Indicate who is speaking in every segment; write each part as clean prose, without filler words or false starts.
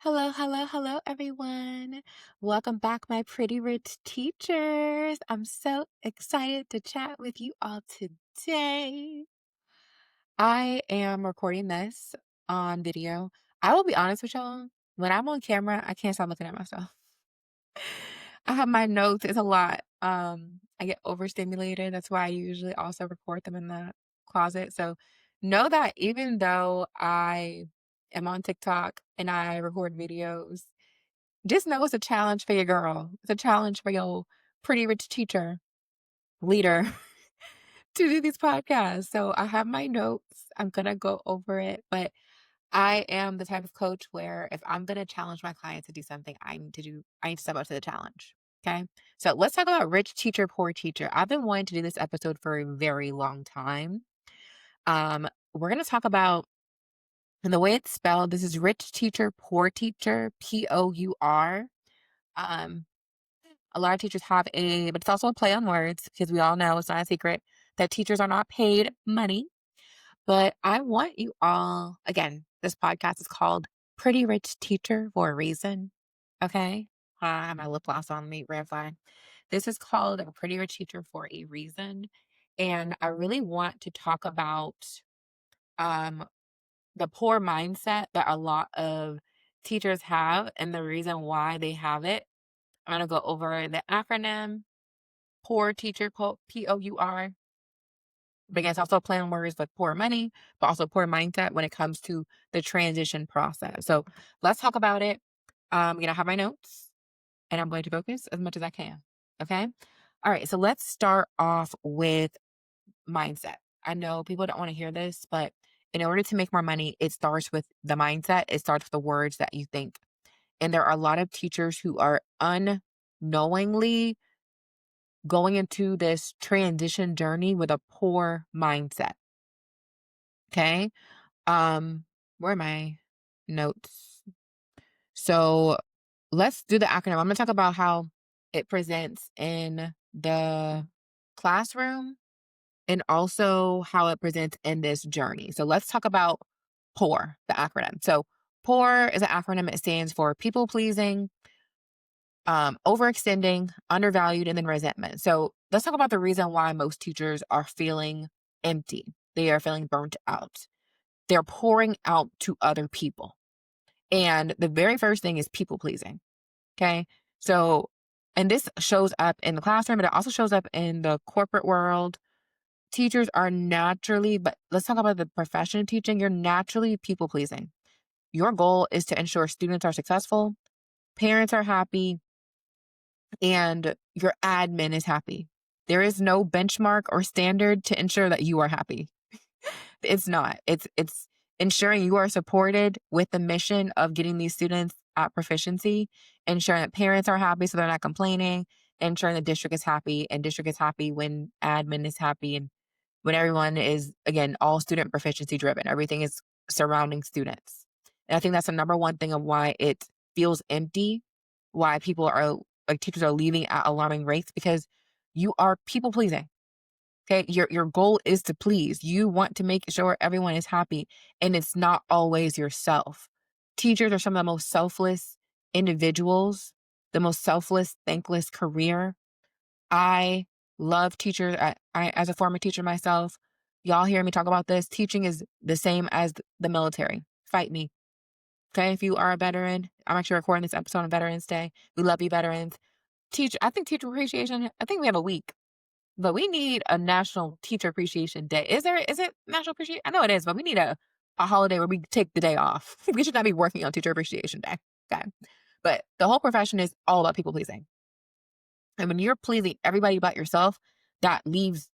Speaker 1: Hello, hello, hello, everyone. Welcome back, my pretty rich teachers. I'm so excited to chat with you all today. I am recording this on video. I will be honest with y'all, when I'm on camera, I can't stop looking at myself. I have my notes, it's a lot. I get overstimulated. That's why I usually also record them in the closet. So know that even though I am on TikTok and I record videos, just know it's a challenge for your girl. It's a challenge for your pretty rich teacher, leader to do these podcasts. So I have my notes. I'm going to go over it, but I am the type of coach where if I'm going to challenge my client to do something, I need to step up to the challenge. Okay. So let's talk about rich teacher, poor teacher. I've been wanting to do this episode for a very long time. We're going to talk about, and the way it's spelled, this is rich teacher, poor teacher, P.O.U.R. Um, A lot of teachers have but it's also a play on words because we all know it's not a secret that teachers are not paid money. But I want you all, again, this podcast is called Pretty Rich Teacher for a reason. Okay. I have my lip gloss on me, red flag. This is called a Pretty Rich Teacher for a reason. And I really want to talk about um, the poor mindset that a lot of teachers have and the reason why they have it. I'm going to go over the acronym Poor teacher, P.O.U.R. But again, it's also a play on words like poor money, but also poor mindset when it comes to the transition process. So let's talk about it. I'm going to have my notes and I'm going to focus as much as I can. Okay. All right. So let's start off with mindset. I know people don't want to hear this, but in order to make more money, it starts with the mindset. It starts with the words that you think. And there are a lot of teachers who are unknowingly going into this transition journey with a poor mindset. Okay. Where are my notes? So let's do the acronym. I'm going to talk about how it presents in the classroom and also how it presents in this journey. So let's talk about POUR, the acronym. So POUR is an acronym. It stands for people pleasing, overextending, undervalued, and then resentment. So let's talk about the reason why most teachers are feeling empty. They are feeling burnt out. They're pouring out to other people. And the very first thing is people pleasing. Okay. So, and this shows up in the classroom, but it also shows up in the corporate world. Teachers are naturally, but let's talk about the profession of teaching. You're naturally people pleasing. Your goal is to ensure students are successful, parents are happy, and your admin is happy. There is no benchmark or standard to ensure that you are happy. It's not. It's ensuring you are supported with the mission of getting these students at proficiency, ensuring that parents are happy so they're not complaining, ensuring the district is happy, and district is happy when admin is happy and when everyone is, again, all student proficiency driven. Everything is surrounding students. And I think that's the number one thing of why it feels empty, why people are like teachers are leaving at alarming rates because you are people pleasing. Okay. Your goal is to please. You want to make sure everyone is happy. And it's not always yourself. Teachers are some of the most selfless individuals, the most selfless, thankless career. I love teachers. As a former teacher myself, y'all hear me talk about this. Teaching is the same as the military. Fight me. Okay. If you are a veteran, I'm actually recording this episode on Veterans Day. We love you, veterans. I think teacher appreciation, I think we have a week. But we need a National Teacher Appreciation Day. Is it National Appreciation? I know it is, but we need a holiday where we take the day off. We should not be working on Teacher Appreciation Day. Okay. But the whole profession is all about people pleasing. And when you're pleasing everybody but yourself, that leaves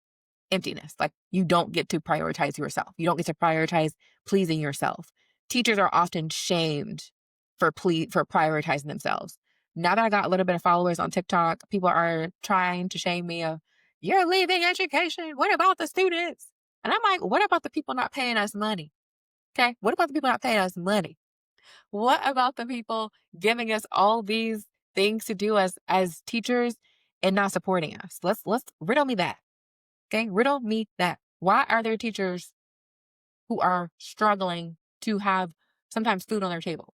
Speaker 1: emptiness. Like you don't get to prioritize yourself. You don't get to prioritize pleasing yourself. Teachers are often shamed for prioritizing themselves. Now that I got a little bit of followers on TikTok, people are trying to shame me of you're leaving education. What about the students? And I'm like, what about the people not paying us money? Okay. What about the people not paying us money? What about the people giving us all these things to do as teachers and not supporting us? Let's riddle me that. Okay, riddle me that. Why are there teachers who are struggling to have sometimes food on their table?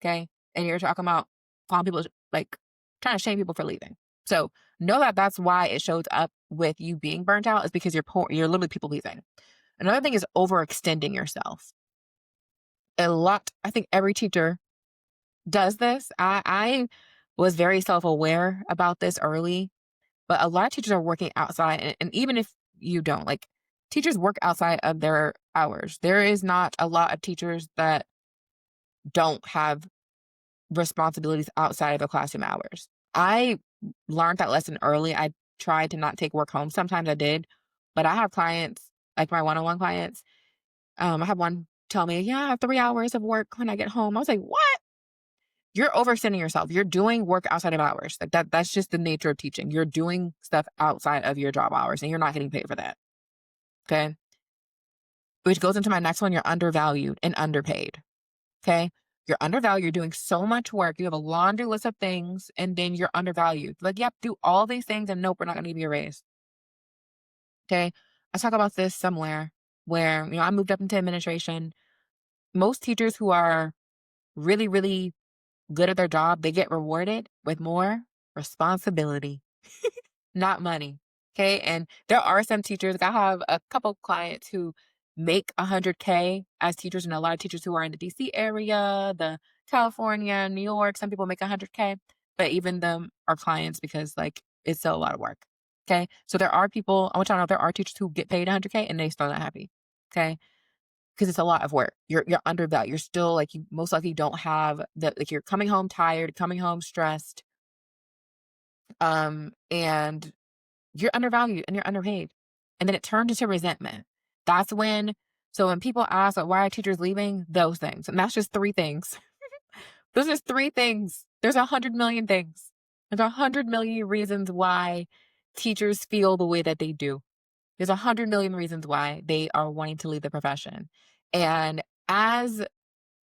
Speaker 1: Okay. And you're talking about calling people like trying to shame people for leaving. So know that that's why it shows up with you being burnt out is because you're literally people pleasing. Another thing is overextending yourself. I think every teacher does this. I was very self aware about this early, but a lot of teachers are working outside. And even if you don't, like teachers work outside of their hours. There is not a lot of teachers that don't have responsibilities outside of the classroom hours. I learned that lesson early. I tried to not take work home. Sometimes I did, but I have clients, like my one on one clients. I had one tell me, yeah, I have 3 hours of work when I get home. I was like, what? You're overextending yourself. You're doing work outside of hours. Like that's just the nature of teaching. You're doing stuff outside of your job hours and you're not getting paid for that. Okay. Which goes into my next one. You're undervalued and underpaid. Okay. You're undervalued. You're doing so much work. You have a laundry list of things and then you're undervalued. Like, yep, do all these things and nope, we're not going to give you a raise. Okay. I talk about this somewhere where, I moved up into administration. Most teachers who are really, really good at their job, they get rewarded with more responsibility, not money. Okay. And there are some teachers, like I have a couple clients who make 100K as teachers, and a lot of teachers who are in the DC area, the California, New York, some people make 100K, but even them are clients because like it's still a lot of work. Okay. So there are people, I want y'all to know there are teachers who get paid 100K and they still not happy. Okay. Because it's a lot of work. You're undervalued. You're still like you most likely don't have the like you're coming home tired, coming home stressed, and you're undervalued and you're underpaid. And then it turns into resentment. That's when so when people ask like, why are teachers leaving? Those things. And that's just three things. Those are just three things. There's 100 million things. There's 100 million reasons why teachers feel the way that they do. There's 100 million reasons why they are wanting to leave the profession. And as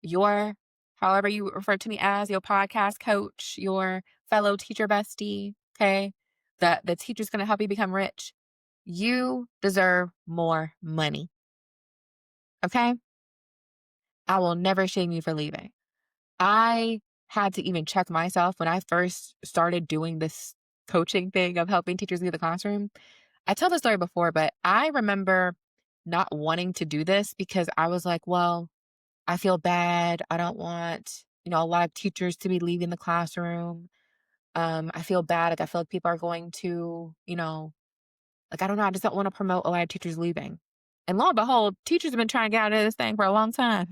Speaker 1: your, however you refer to me as, your podcast coach, your fellow teacher bestie, okay, that the teacher's going to help you become rich, you deserve more money. Okay. I will never shame you for leaving. I had to even check myself when I first started doing this coaching thing of helping teachers leave the classroom. I tell the story before, but I remember not wanting to do this because I was like, well, I feel bad. I don't want, a lot of teachers to be leaving the classroom. I feel bad. Like I feel like people are going to, like I don't know. I just don't want to promote a lot of teachers leaving. And lo and behold, teachers have been trying to get out of this thing for a long time.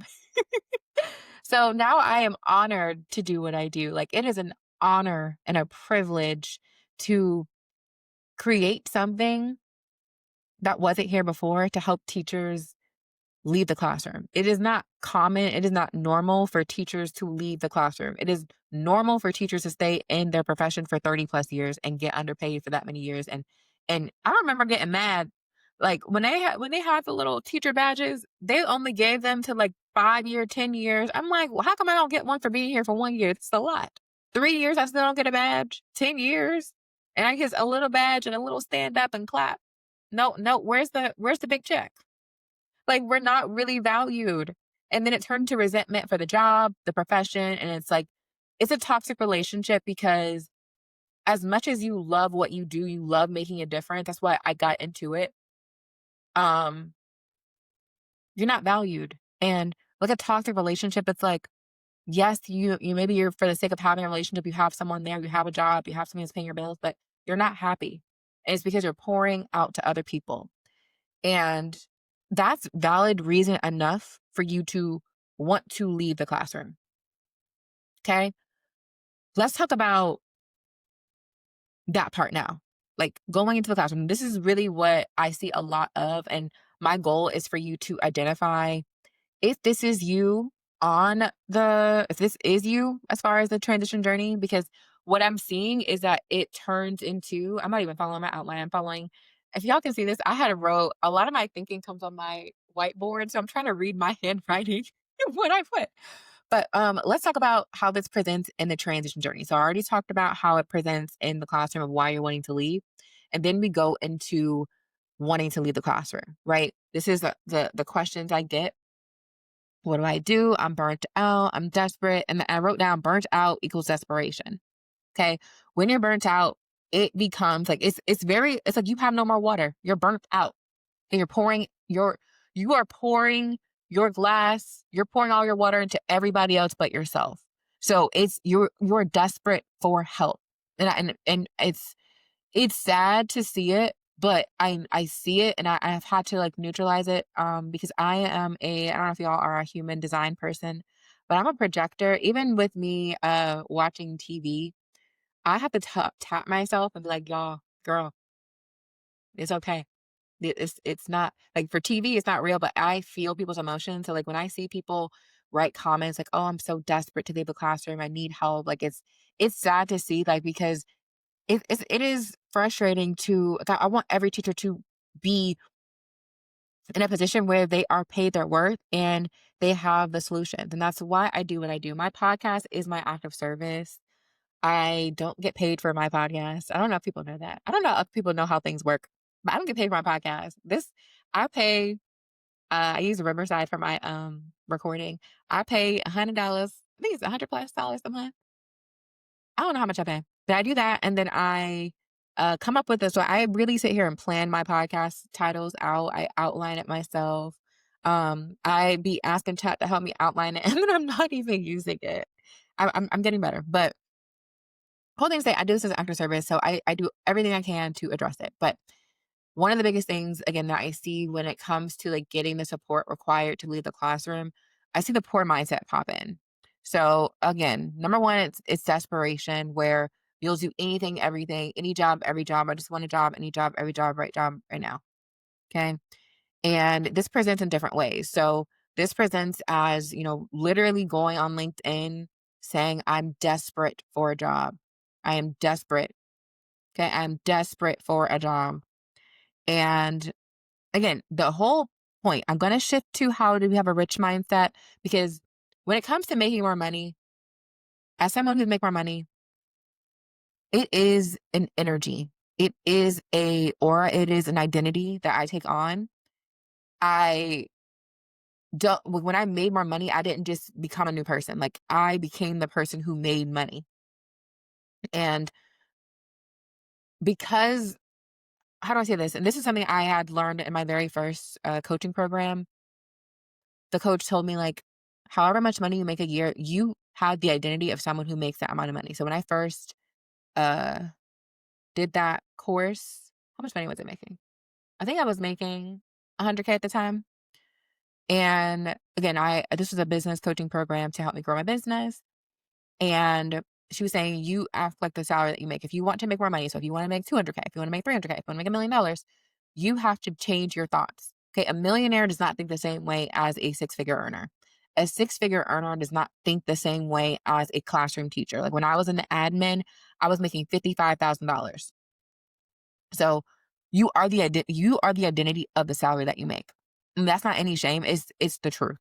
Speaker 1: So now I am honored to do what I do. Like it is an honor and a privilege to create something that wasn't here before to help teachers leave the classroom. It is not common, it is not normal for teachers to leave the classroom. It is normal for teachers to stay in their profession for 30 plus years and get underpaid for that many years. And I remember getting mad. Like when they had the little teacher badges, they only gave them to like 5 year, 10 years. I'm like, well, how come I don't get one for being here for 1 year? It's a lot. 3 years, I still don't get a badge. 10 years, and I get a little badge and a little stand up and clap. No, no, where's the big check? Like, we're not really valued. And then it turned to resentment for the job, the profession. And it's like, it's a toxic relationship because as much as you love what you do, you love making a difference. That's why I got into it. Um, you're not valued. And like a toxic relationship, it's like, yes, you maybe you're for the sake of having a relationship, you have someone there, you have a job, you have someone who's paying your bills, but you're not happy. And it's because you're pouring out to other people. And that's valid reason enough for you to want to leave the classroom. Okay. Let's talk about that part now. Like going into the classroom. This is really what I see a lot of. And my goal is for you to identify if this is you if this is you as far as the transition journey, because what I'm seeing is that it turns into, I'm not even following my outline. I'm following, if y'all can see this, I had a wrote, a lot of my thinking comes on my whiteboard. So I'm trying to read my handwriting what I put. But let's talk about how this presents in the transition journey. So I already talked about how it presents in the classroom of why you're wanting to leave. And then we go into wanting to leave the classroom, right? This is the questions I get. What do? I'm burnt out. I'm desperate. And I wrote down burnt out equals desperation. Okay. When you're burnt out, it becomes like, it's like you have no more water. You're burnt out and you are pouring your glass, you're pouring all your water into everybody else but yourself. So you're desperate for help. And it's sad to see it, but I see it and I've had to like neutralize it because I don't know if y'all are a human design person, but I'm a projector. Even with me watching TV, I have to tap myself and be like, y'all, girl, it's okay. It's not like for TV, it's not real, but I feel people's emotions. So like when I see people write comments like, "Oh, I'm so desperate to leave the classroom. I need help." Like it's sad to see, like because it is frustrating to. Like, I want every teacher to be in a position where they are paid their worth and they have the solutions, and that's why I do what I do. My podcast is my act of service. I don't get paid for my podcast. I don't know if people know that. I don't know if people know how things work, but I don't get paid for my podcast. I pay, I use Riverside for my recording. I pay $100. I think it's $100+ a month. I don't know how much I pay, but I do that. And then I come up with this. So I really sit here and plan my podcast titles out. I outline it myself. I be asking chat to help me outline it. And then I'm not even using it. I'm getting better, but whole thing to say, I do this as an active service, so I do everything I can to address it. But one of the biggest things, again, that I see when it comes to like getting the support required to leave the classroom, I see the poor mindset pop in. So again, number one, it's desperation where you'll do anything, everything, any job, every job. I just want a job, any job, every job right now. Okay. And this presents in different ways. So this presents as, literally going on LinkedIn saying, I'm desperate for a job. I am desperate. Okay. I'm desperate for a job. And again, the whole point, I'm going to shift to how do we have a rich mindset? Because when it comes to making more money, as someone who's make more money, it is an energy. It is a aura. It is an identity that I take on. I don't, when I made more money, I didn't just become a new person. Like I became the person who made money. And because, how do I say this? And this is something I had learned in my very first coaching program. The coach told me, like, however much money you make a year, you have the identity of someone who makes that amount of money. So when I first uh, did that course, how much money was I making? I think I was making 100K at the time. And again, this was a business coaching program to help me grow my business. And she was saying, you act like the salary that you make. If you want to make more money, so if you want to make 200K, if you want to make 300K, if you want to make $1 million, you have to change your thoughts. Okay. A millionaire does not think the same way as a six-figure earner. A six-figure earner does not think the same way as a classroom teacher. Like when I was in the admin, I was making $55,000. So you are the identity of the salary that you make. And that's not any shame. It's the truth.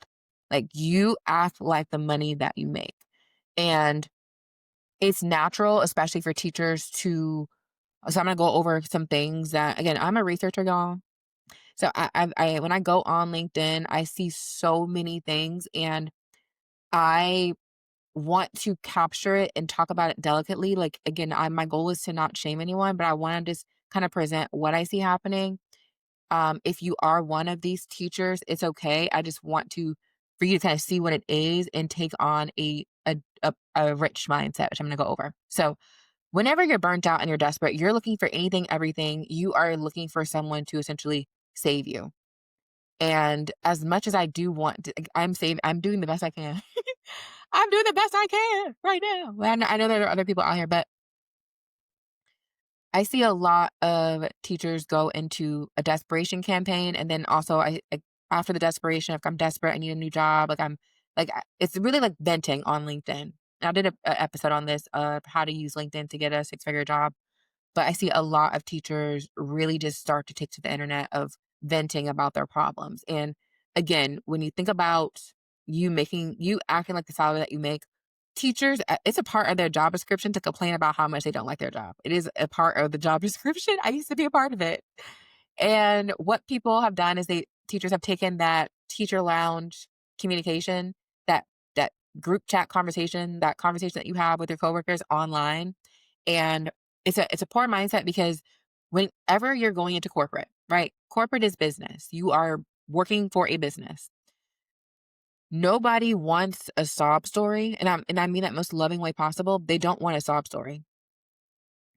Speaker 1: Like you act like the money that you make. And it's natural, especially for teachers so I'm going to go over some things that, again, I'm a researcher, y'all. So when I go on LinkedIn, I see so many things and I want to capture it and talk about it delicately. Like, again, my goal is to not shame anyone, but I want to just kind of present what I see happening. If you are one of these teachers, it's okay. I just want for you to kind of see what it is and take on a rich mindset, which I'm going to go over. So whenever you're burnt out and you're desperate, you're looking for anything, everything. You are looking for someone to essentially save you. And as much as I do want to, I'm doing the best I can. I'm doing the best I can right now. Well, I know there are other people out here, but I see a lot of teachers go into a desperation campaign. And then also after the desperation, if I'm desperate, I need a new job. It's really like venting on LinkedIn. And I did a episode on this, how to use LinkedIn to get a six-figure job. But I see a lot of teachers really just start to take to the internet of venting about their problems. And again, when you think about you acting like the salary that you make, teachers, it's a part of their job description to complain about how much they don't like their job. It is a part of the job description. I used to be a part of it. And what people have done is teachers have taken that teacher lounge communication, that that group chat conversation, that conversation that you have with your coworkers online. And it's a poor mindset because whenever you're going into corporate, right? Corporate is business. You are working for a business. Nobody wants a sob story, and I mean that most loving way possible. They don't want a sob story.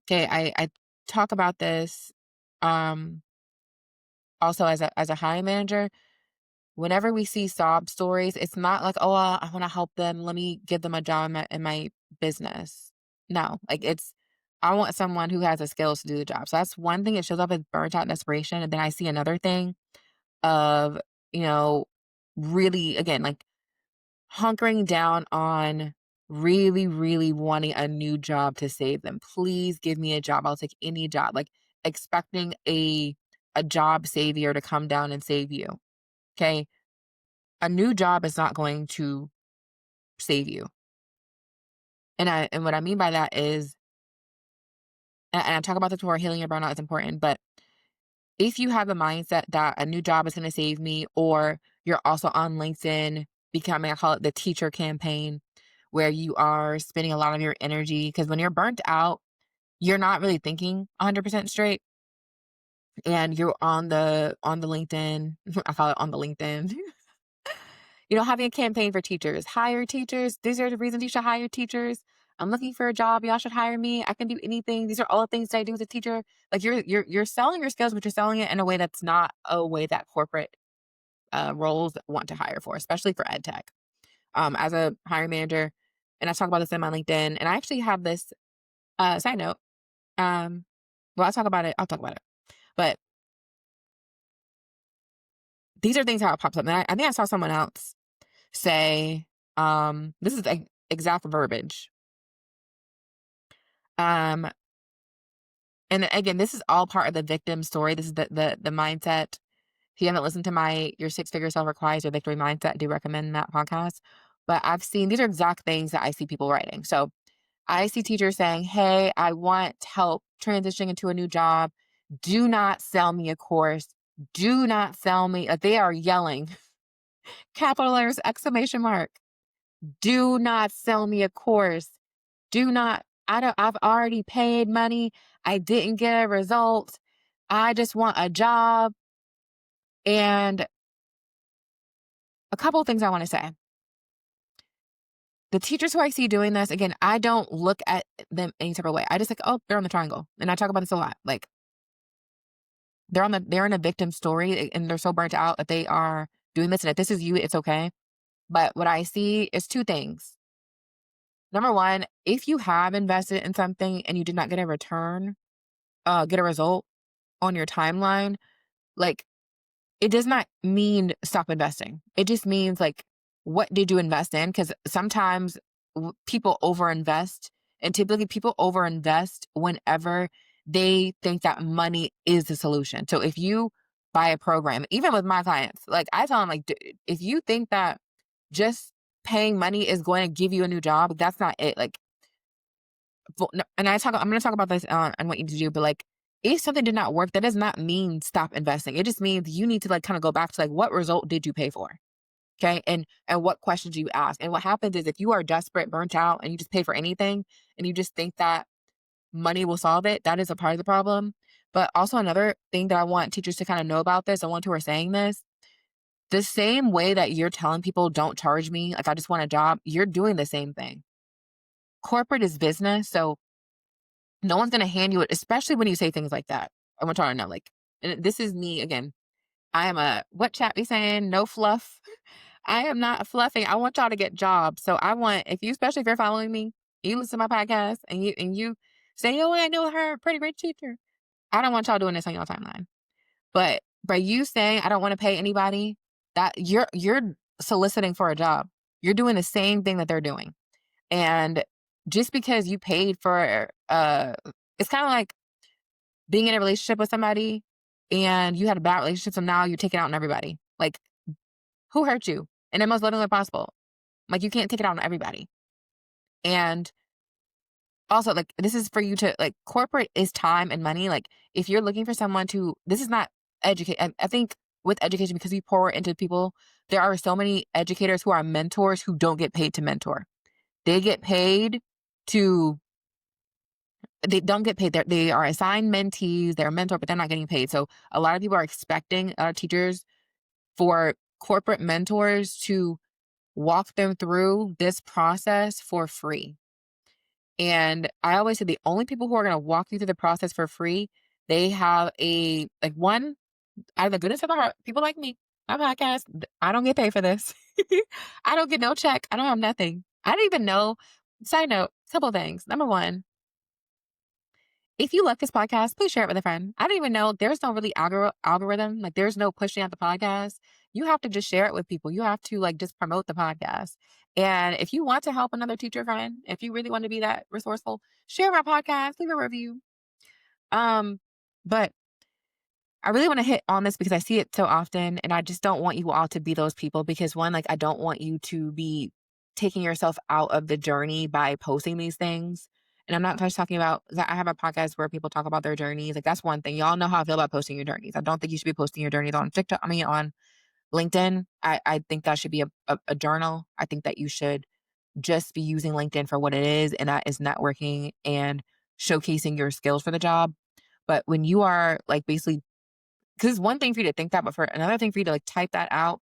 Speaker 1: Okay, I talk about this um also as a hiring manager. Whenever we see sob stories, it's not like, oh, I want to help them. Let me give them a job in my business. No, like I want someone who has the skills to do the job. So that's one thing. It shows up as burnt out and desperation. And then I see another thing of, you know, really, again, like hunkering down on really, really wanting a new job to save them. Please give me a job. I'll take any job. Like expecting a job savior to come down and save you. Okay. A new job is not going to save you. And what I mean by that is, and I talk about this before, healing your burnout is important, but if you have a mindset that a new job is going to save me, or you're also on LinkedIn becoming, I call it the teacher campaign, where you are spending a lot of your energy, because when you're burnt out, you're not really thinking 100% straight, and you're on the LinkedIn. I call it on the LinkedIn. Having a campaign for teachers, hire teachers. These are the reasons you should hire teachers. I'm looking for a job. Y'all should hire me. I can do anything. These are all the things that I do as a teacher. Like you're selling your skills, but you're selling it in a way that's not a way that corporate roles want to hire for, especially for ed tech. As a hiring manager, and I talk about this in my LinkedIn, and I actually have this side note. Well, I'll talk about it. I'll talk about it. But these are things how it pops up. And I think I saw someone else say, this is like exact verbiage. Um, and again, this is all part of the victim story. This is the mindset. If you haven't listened to my Your Six Figure Self Requires Your Victory Mindset, I do recommend that podcast. But I've seen these are exact things that I see people writing. So I see teachers saying, hey, I want help transitioning into a new job. Do not sell me a course. Do not sell me. Like they are yelling, capital letters, exclamation mark. Do not sell me a course. Do not, I've already paid money. I didn't get a result. I just want a job. And a couple of things I want to say. The teachers who I see doing this, again, I don't look at them any type of way. I just like, oh, they're on the triangle. And I talk about this a lot. Like they're in a victim story and they're so burnt out that they are doing this. And if this is you, it's okay. But what I see is two things. Number one, if you have invested in something and you did not get a return, get a result on your timeline, like it does not mean stop investing. It just means like, what did you invest in? Because sometimes people overinvest, and typically people overinvest whenever they think that money is the solution. So if you buy a program, even with my clients, like I tell them, like, if you think that just paying money is going to give you a new job, that's not it. Like, and I'm going to talk about this on what you need to do, but like, if something did not work, that does not mean stop investing. It just means you need to like kind of go back to like, what result did you pay for? Okay. And what questions you ask. And what happens is if you are desperate, burnt out, and you just pay for anything and you just think that money will solve it, that is a part of the problem. But also another thing that I want teachers to kind of know about this, the ones who are saying this, the same way that you're telling people don't charge me, like I just want a job, you're doing the same thing. Corporate is business. So no one's going to hand you it, especially when you say things like that. I want y'all to know, like, and this is me again. I am what chat be saying? No fluff. I am not fluffing. I want y'all to get jobs. So I want, especially if you're following me, you listen to my podcast and you say, oh, I know her, pretty rich teacher. I don't want y'all doing this on your timeline. But by you saying, I don't want to pay anybody, that you're soliciting for a job. You're doing the same thing that they're doing. And just because you paid for, it's kind of like being in a relationship with somebody and you had a bad relationship, so now you're taking it out on everybody. Like, who hurt you? In the most loving way possible. Like, you can't take it out on everybody. And also, like, this is for you to, like, corporate is time and money. Like, if you're looking for someone to, this is not educate. I think with education, because we pour into people, there are so many educators who are mentors who don't get paid to mentor. They get paid to they don't get paid. They are assigned mentees, they're a mentor, but they're not getting paid. So a lot of people are expecting teachers for corporate mentors to walk them through this process for free. And I always say the only people who are going to walk you through the process for free, they have a, like, one, out of the goodness of their heart, people like me, my podcast, I don't get paid for this. I don't get no check. I don't have nothing. I didn't even know. Side note, couple things. Number one, if you love this podcast, please share it with a friend. I didn't even know there's no really algorithm. Like, there's no pushing out the podcast. You have to just share it with people. You have to, like, just promote the podcast. And if you want to help another teacher friend, if you really want to be that resourceful, share my podcast, leave a review. But I really want to hit on this because I see it so often, and I just don't want you all to be those people, because one, like, I don't want you to be taking yourself out of the journey by posting these things. And I'm not just talking about, I have a podcast where people talk about their journeys. Like, that's one thing. Y'all know how I feel about posting your journeys. I don't think you should be posting your journeys on TikTok. I mean, on LinkedIn. I think that should be a journal. I think that you should just be using LinkedIn for what it is, and that is networking and showcasing your skills for the job. But when you are, like, basically, because it's one thing for you to think that, but for another thing for you to, like, type that out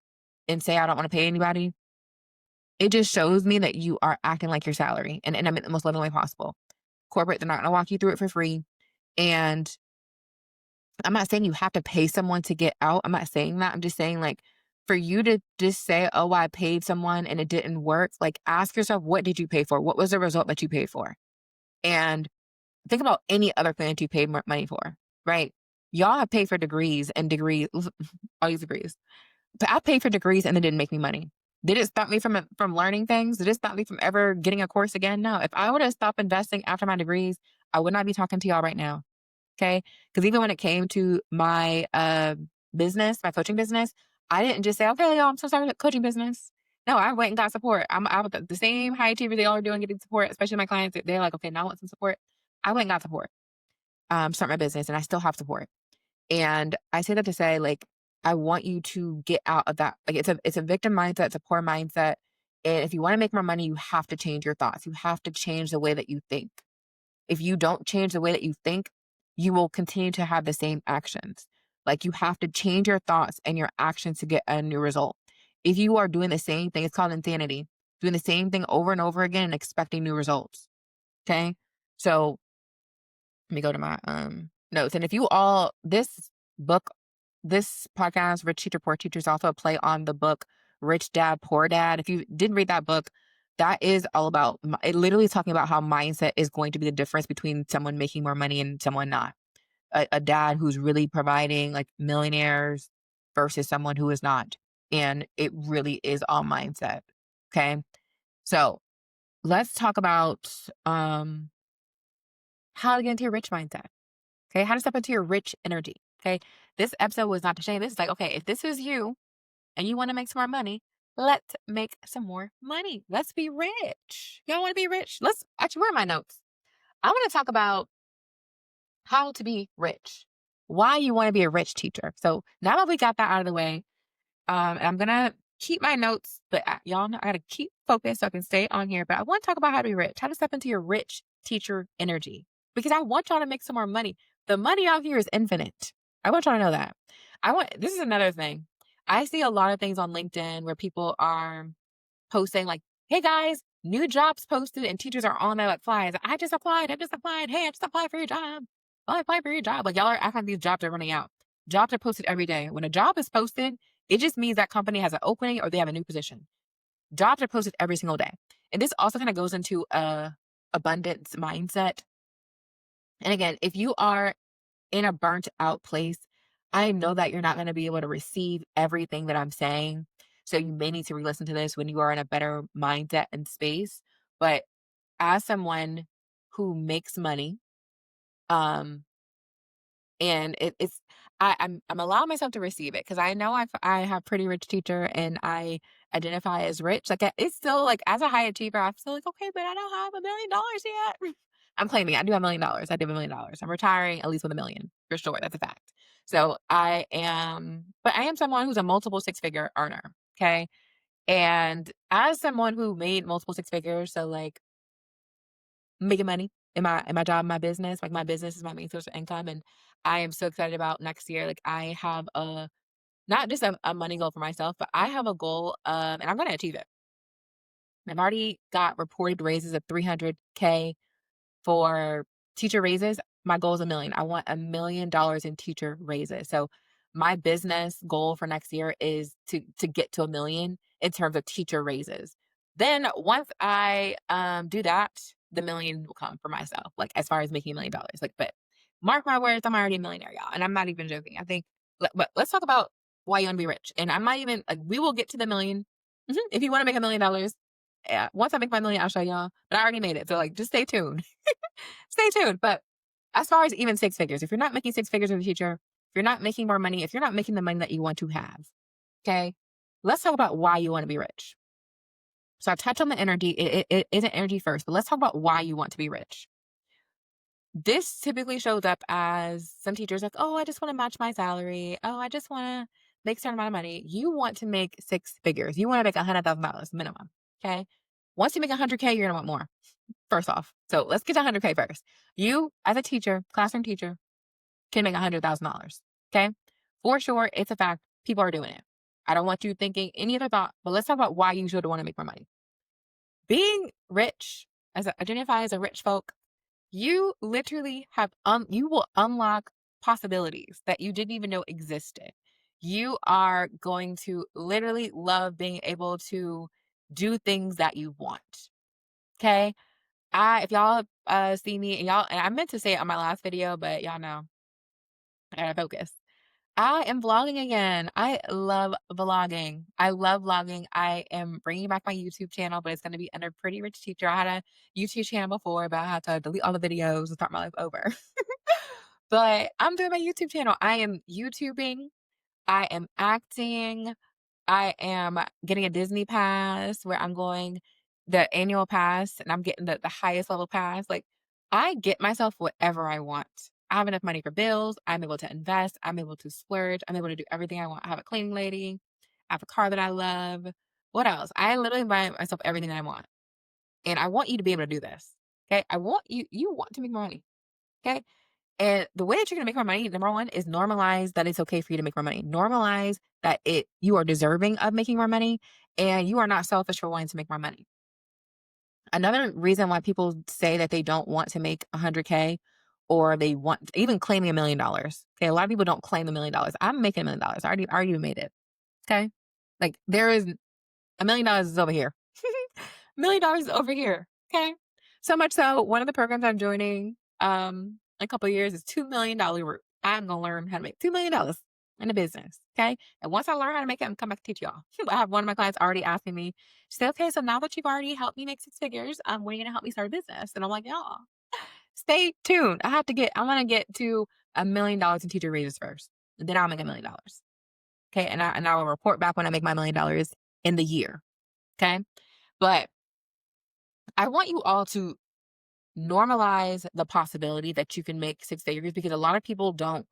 Speaker 1: and say, I don't want to pay anybody, it just shows me that you are acting like your salary. And I mean the most loving way possible. Corporate, they're not going to walk you through it for free. And I'm not saying you have to pay someone to get out. I'm not saying that. I'm just saying, like, for you to just say, oh, I paid someone and it didn't work, like, ask yourself, what did you pay for? What was the result that you paid for? And think about any other thing that you paid money for, right? Y'all have paid for degrees and degrees, all these degrees. But I paid for degrees and it didn't make me money. Did it stop me from learning things? Did it stop me from ever getting a course again? No. If I would have stopped investing after my degrees, I would not be talking to y'all right now. Okay. Because even when it came to my business, my coaching business, I didn't just say, okay, y'all, I'm so sorry, coaching business. No, I went and got support. I was the same high achiever they all are doing, getting support, especially my clients. They're like, okay, now I want some support. I went and got support, start my business, and I still have support. And I say that to say, like, I want you to get out of that. Like, it's a victim mindset, it's a poor mindset. And if you want to make more money, you have to change your thoughts. You have to change the way that you think. If you don't change the way that you think, you will continue to have the same actions. Like, you have to change your thoughts and your actions to get a new result. If you are doing the same thing, it's called insanity. Doing the same thing over and over again and expecting new results. Okay. So let me go to my notes. And if you all, book, this podcast, Rich Teacher, Poor Teacher, is also a play on the book Rich Dad, Poor Dad. If you didn't read that book, that is all about, it literally is talking about how mindset is going to be the difference between someone making more money and someone not. A dad who's really providing, like, millionaires versus someone who is not. And it really is all mindset. Okay. So let's talk about how to get into your rich mindset. Okay. How to step into your rich energy. Okay. This episode was not to shame. This is like, okay, if this is you and you want to make some more money, let's make some more money. Let's be rich. Y'all want to be rich? Let's actually, where are my notes? I want to talk about how to be rich, why you want to be a rich teacher. So now that we got that out of the way, and I'm going to keep my notes, but y'all know I got to keep focused so I can stay on here. But I want to talk about how to be rich, how to step into your rich teacher energy, because I want y'all to make some more money. The money out here is infinite. I want y'all to know that. This is another thing. I see a lot of things on LinkedIn where people are posting, like, hey guys, new jobs posted, and teachers are on there like flies. I just applied. Hey, I just applied for your job. I applied for your job. Like, y'all are acting like these jobs are running out. Jobs are posted every day. When a job is posted, it just means that company has an opening or they have a new position. Jobs are posted every single day. And this also kind of goes into a abundance mindset. And again, if you are in a burnt out place, I know that you're not going to be able to receive everything that I'm saying. So you may need to re-listen to this when you are in a better mindset and space. But as someone who makes money, um, and I'm allowing myself to receive it, because I know I have pretty rich teacher and I identify as rich. Like, it's still, like, as a high achiever, I'm still like, okay, but I don't have $1 million yet. I'm claiming I do have $1 million. I do have $1 million. I'm retiring at least with $1 million for sure. That's a fact. So but I am someone who's a multiple six figure earner. Okay. And as someone who made multiple six figures, so like making money in my job, my business, like my business is my main source of income. And I am so excited about next year. Like I have not just a money goal for myself, but I have a goal and I'm gonna achieve it. I've already got reported raises of 300K for teacher raises. My goal is a million. I want $1 million in teacher raises. So my business goal for next year is to get to a million in terms of teacher raises. Then once I do that, the million will come for myself. Like as far as making $1 million. Like, but mark my words, I'm already a millionaire, y'all. And I'm not even joking. I think but let's talk about why you want to be rich. And I'm not even like we will get to the million. If you want to make $1 million, yeah, once I make my million, I'll show y'all. But I already made it. So like just stay tuned. Stay tuned. But as far as even six figures, if you're not making six figures in the future, if you're not making more money, if you're not making the money that you want to have, okay, let's talk about why you want to be rich. So I've touched on the energy. It isn't energy first, but let's talk about why you want to be rich. This typically shows up as some teachers like, oh, I just want to match my salary. Oh, I just want to make a certain amount of money. You want to make six figures. You want to make $100,000 minimum. Okay. Once you make 100K, you're going to want more. First off. So let's get to 100K first. You, as a teacher, classroom teacher, can make $100,000. Okay. For sure. It's a fact. People are doing it. I don't want you thinking any other thought, but let's talk about why you should want to make more money. Being rich, identify as a rich folk, you literally you will unlock possibilities that you didn't even know existed. You are going to literally love being able to do things that you want. Okay. If y'all see me and I meant to say it on my last video, but y'all know I gotta focus. I am vlogging again. I love vlogging. I love vlogging. I am bringing back my YouTube channel, but it's going to be under Pretty Rich Teacher. I had a YouTube channel before, but I had to delete all the videos and start my life over. But I'm doing my YouTube channel. I am YouTubing. I am acting. I am getting a Disney pass where I'm going the annual pass and I'm getting the highest level pass. Like I get myself whatever I want. I have enough money for bills. I'm able to invest. I'm able to splurge. I'm able to do everything I want. I have a cleaning lady. I have a car that I love. What else? I literally buy myself everything that I want. And I want you to be able to do this. Okay. You want to make more money. Okay. And the way that you're gonna make more money, number one, is normalize that it's okay for you to make more money. Normalize that you are deserving of making more money and you are not selfish for wanting to make more money. Another reason why people say that they don't want to make 100K or they want even claiming $1 million. Okay, a lot of people don't claim $1 million. I'm making $1 million. I already made it. Okay. Like there is $1 million is over here. $1 million is over here. Okay. So much so, one of the programs I'm joining a couple of years is $2 million route. I'm gonna learn how to make $2 million in a business. Okay. And once I learn how to make it, I'm gonna come back to teach y'all. I have one of my clients already asking me, she said, okay, so now that you've already helped me make six figures, when are you gonna help me start a business? And I'm like, y'all, stay tuned. I'm gonna get to $1 million in teacher raises first. And then I'll make $1 million. Okay. And I will report back when I make my $1 million in the year. Okay. But I want you all to normalize the possibility that you can make six figures because a lot of people don't.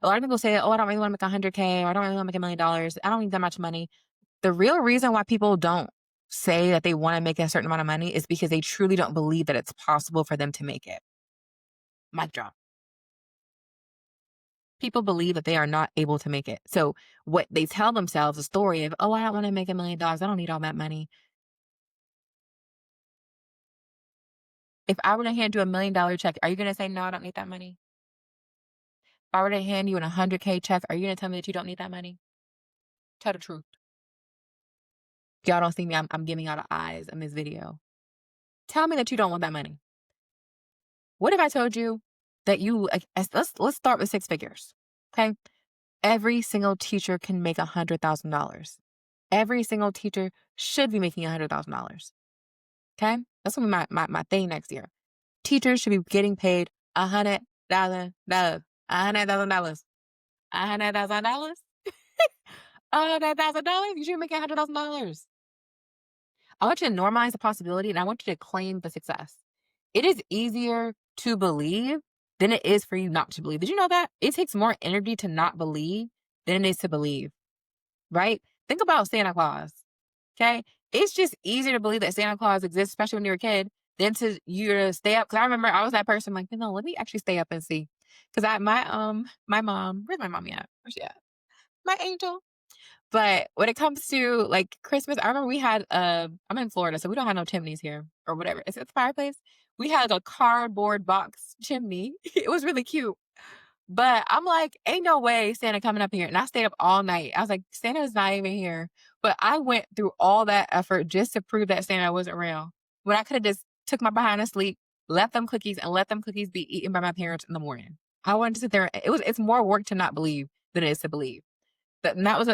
Speaker 1: A lot of people say, oh, I don't really want to make 100K or I don't really want to make $1 million. I don't need that much money. The real reason why people don't say that they want to make a certain amount of money is because they truly don't believe that it's possible for them to make it. Mic drop. People believe that they are not able to make it. So what they tell themselves a story of, oh, I don't want to make $1 million. I don't need all that money. If I were to hand you $1 million check, are you going to say, no, I don't need that money? If I were to hand you an 100K check, are you going to tell me that you don't need that money? Tell the truth. If y'all don't see me, I'm giving y'all the eyes in this video. Tell me that you don't want that money. What if I told you that let's start with six figures. Okay. Every single teacher can make $100,000. Every single teacher should be making $100,000. Okay. That's gonna be my thing next year. Teachers should be getting paid $100,000. $100,000. $100,000. $100,000. You should make $100,000. I want you to normalize the possibility and I want you to claim the success. It is easier to believe than it is for you not to believe. Did you know that? It takes more energy to not believe than it is to believe, right? Think about Santa Claus. Okay. It's just easier to believe that Santa Claus exists, especially when you're a kid, than to you to stay up. Cause I remember I was that person like, no, let me actually stay up and see. Cause my mom, where's my mommy at? Where's she at? My angel. But when it comes to like Christmas, I remember we had I'm in Florida, so we don't have no chimneys here or whatever. It's a fireplace. We had like a cardboard box chimney. It was really cute. But I'm like, ain't no way Santa coming up here. And I stayed up all night. I was like, Santa's not even here. But I went through all that effort just to prove that Santa wasn't real. When I could have just took my behind to sleep, left them cookies, and let them cookies be eaten by my parents in the morning. I wanted to sit there. It's more work to not believe than it is to believe. That was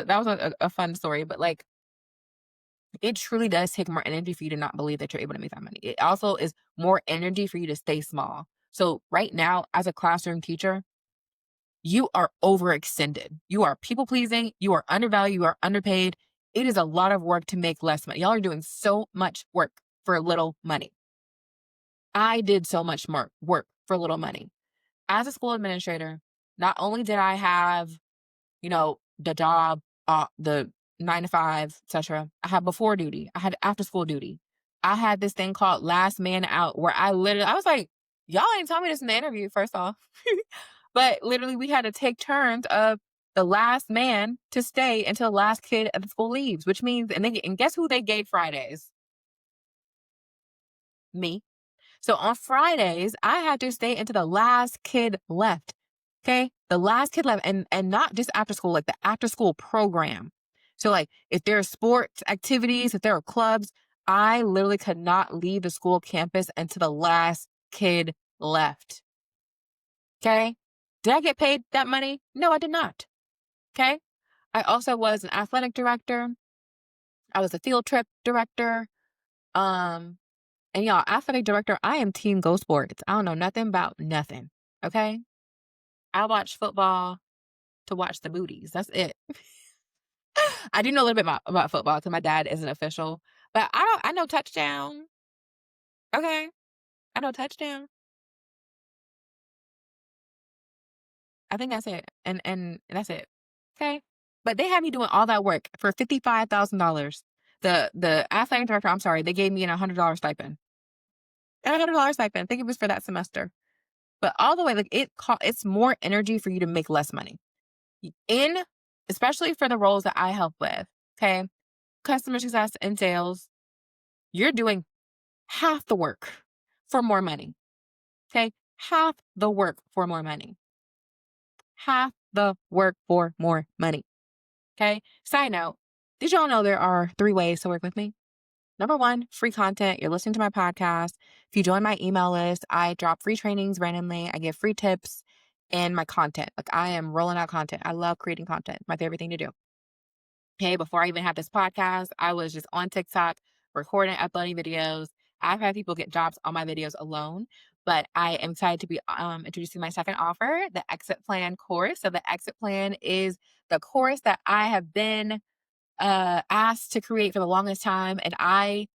Speaker 1: a fun story. But like it truly does take more energy for you to not believe that you're able to make that money. It also is more energy for you to stay small. So right now, as a classroom teacher, you are overextended. You are people pleasing. You are undervalued. You are underpaid. It is a lot of work to make less money. Y'all are doing so much work for little money. I did so much more work for little money. As a school administrator, not only did I have, the job, the 9 to 5, etc. I had before duty. I had after school duty. I had this thing called last man out where I was like, y'all ain't tell me this in the interview, first off. But literally we had to take turns of the last man to stay until the last kid at the school leaves, which means, and guess who they gave Fridays? Me. So on Fridays, I had to stay until the last kid left. Okay. The last kid left and not just after school, like the after school program. So like if there are sports activities, if there are clubs, I literally could not leave the school campus until the last kid left. Okay. Did I get paid that money? No, I did not. Okay. I also was an athletic director. I was a field trip director. Um, and y'all, athletic director, I am team go sports. I don't know nothing about nothing. Okay. I watch football to watch the booties. That's it. I do know a little bit about football because my dad is an official, but I know touchdown. Okay. I know touchdown. I think that's it. And that's it. Okay. But they had me doing all that work for $55,000. The athletic director, I'm sorry, they gave me $100 stipend. $100 stipend. I think it was for that semester. But all the way, like it's more energy for you to make less money. In especially for the roles that I help with, okay? Customer success and sales, you're doing half the work for more money. Okay? Half the work for more money. Half the work for more money. Okay? Side note, did y'all know there are 3 ways to work with me? Number 1, free content. You're listening to my podcast. If you join my email list, I drop free trainings randomly. I give free tips and my content. Like I am rolling out content. I love creating content. My favorite thing to do. Okay, before I even had this podcast, I was just on TikTok recording, uploading videos. I've had people get jobs on my videos alone, but I am excited to be introducing my second offer, the Exit Plan course. So the Exit Plan is the course that I have been asked to create for the longest time. And I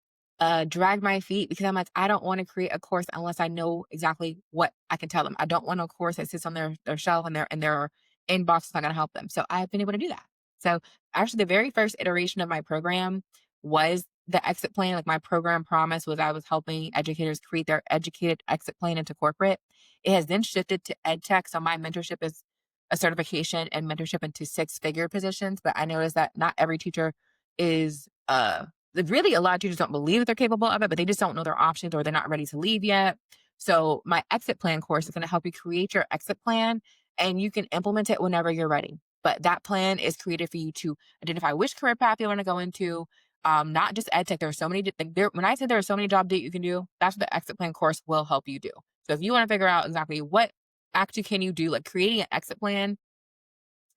Speaker 1: dragged my feet because I'm like, I don't want to create a course unless I know exactly what I can tell them. I don't want a course that sits on their shelf and their inbox is not going to help them. So I've been able to do that. So actually the very first iteration of my program was the exit plan. Like my program promise was I was helping educators create their educated exit plan into corporate. It has then shifted to ed tech. So my mentorship is a certification and mentorship into 6-figure positions. But I noticed that not every teacher is really a lot of teachers don't believe that they're capable of it, but they just don't know their options or they're not ready to leave yet. So my exit plan course is going to help you create your exit plan and you can implement it whenever you're ready. But that plan is created for you to identify which career path you want to go into. Not just ed tech. There are so many. When I said there are so many jobs that you can do, that's what the exit plan course will help you do. So if you want to figure out exactly what actually can you do, like creating an exit plan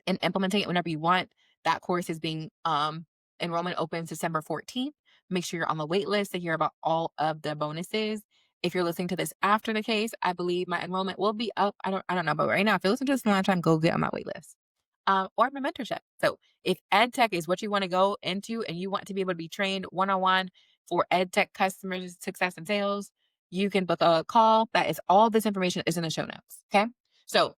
Speaker 1: and implementing it whenever you want, that course is being enrollment opens December 14th. Make sure you're on the wait list to hear about all of the bonuses. If you're listening to this after the case, I believe my enrollment will be up. I don't know, but right now, if you're listening to this in a long time, go get on that wait list. Or my mentorship. So if ed tech is what you want to go into and you want to be able to be trained one-on-one for ed tech customers success and sales, you can book a call. That is all this information is in the show notes. Okay. So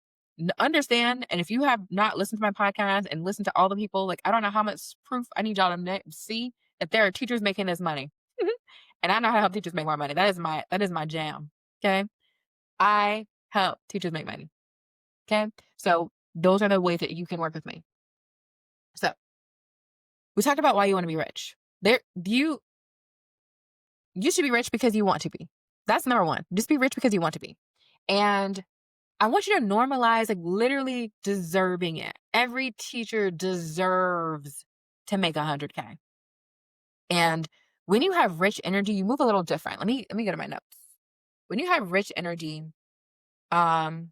Speaker 1: understand. And if you have not listened to my podcast and listened to all the people, like, I don't know how much proof I need y'all to see that there are teachers making this money. And I know how to help teachers make more money. That is my jam. Okay. I help teachers make money. Okay. So those are the ways that you can work with me. So we talked about why you want to be rich. You should be rich because you want to be. That's number one. Just be rich because you want to be. And I want you to normalize, like, literally deserving it. Every teacher deserves to make 100K. And when you have rich energy, you move a little different. Let me go to my notes. When you have rich energy, um,